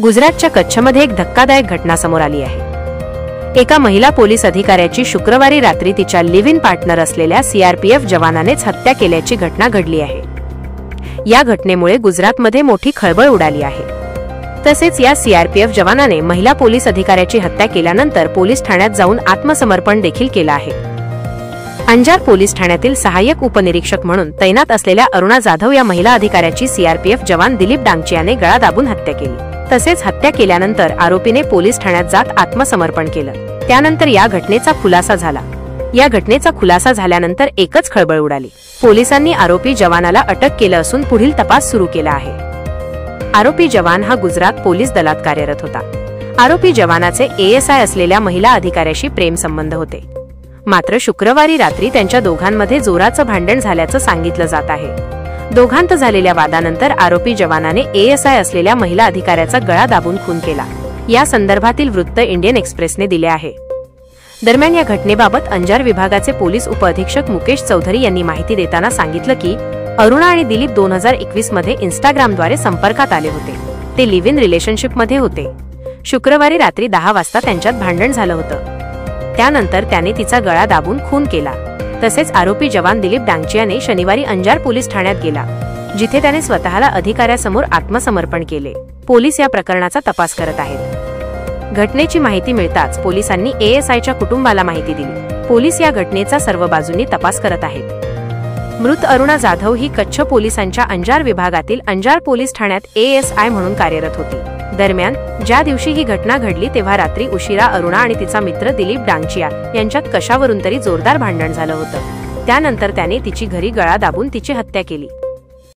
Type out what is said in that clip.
गुजरातच्या कच्छमध्ये एक धक्कादायक घटना समोर आली आहे। एका महिला पोलीस अधिकाऱ्याची शुक्रवारी रात्री तिच्या लिव्ह इन पार्टनर असलेल्या सीआरपीएफ जवानानेच हत्या केल्याची घटना घडली आहे। या घटनेमुळे गुजरातमध्ये मोठी खळबळ उडाली आहे। तसेच या सीआरपीएफ जवानाने महिला पोलीस अधिकाऱ्याची हत्या केल्यानंतर पोलीस ठाण्यात जाऊन आत्मसमर्पण देखील केलं आहे। अंजार पोलीस ठाण्यातील सहाय्यक उपनिरीक्षक म्हणून तैनात असलेल्या अरुणा जाधव या महिला अधिकाऱ्याची सीआरपीएफ जवान दिलीप डांगचियाने गळा दाबून हत्या केली। तसेच हत्या केल्यानंतर आरोपीने पोलीस ठाण्यात जात आत्मसमर्पण केलं। त्यानंतर या घटनेचा खुलासा झाला। या घटनेचा खुलासा झाल्यानंतर एकच खळबळ उडाली। पोलिसांनी आरोपी जवानाला अटक केलं असून पुढील तपास सुरू केला आहे। आरोपी जवान हा गुजरात पोलीस दलात कार्यरत होता। आरोपी जवानाचे एएसआय असलेल्या महिला अधिकाऱ्याशी प्रेम संबंध होते। मात्र शुक्रवारी रात्री त्यांच्या दोघांमध्ये जोराचं भांडण झाल्याचं सांगितलं जात आहे। दोघांत झालेल्या वादानंतर आरोपी जवानाने एएसआय असलेल्या महिला अधिकाऱ्याचा गळा दाबून खून केला। या संदर्भातील वृत्त इंडियन एक्सप्रेसने दिले आहे। दरम्यान या घटनेबाबत अंजार विभागाचे पोलीस उपअधीक्षक मुकेश चौधरी यांनी माहिती देताना सांगितलं की अरुणा आणि दिलीप 2021 मध्ये इंस्टाग्रामद्वारे संपर्कात आले होते। ते लिव्ह इन रिलेशनशिपमध्ये होते। शुक्रवारी रात्री 10 वाजता त्यांच्यात भांडण झालं होतं। त्यानंतर त्याने तिचा गळा दाबून खून केला। तसेच आरोपी जवान दिलीप डांगचियाने शनिवारी अंजार पोलीस ठाण्यात गेला, जिथे त्याने स्वतःला अधिकाऱ्यासमोर आत्मसमर्पण केले। पोलीस या प्रकरणाचा तपास करत आहेत। घटनेची माहिती मिळताच पोलिसांनी एएसआयच्या कुटुंबाला माहिती दिली। पोलीस या घटनेचा सर्व बाजूंनी तपास करत आहेत। मृत अरुणा जाधव ही कच्छ पोलिसांच्या अंजार विभागातील अंजार पोलीस ठाण्यात एएसआय म्हणून कार्यरत होती। दरम्यान ज्या दिवशी ही घटना घडली तेव्हा रात्री उशिरा अरुणा आणि तिचा मित्र दिलीप डांगचिया यांच्यात कशावरून तरी जोरदार भांडण झालं होतं। त्यानंतर त्याने तिची घरी गळा दाबून तिची हत्या केली।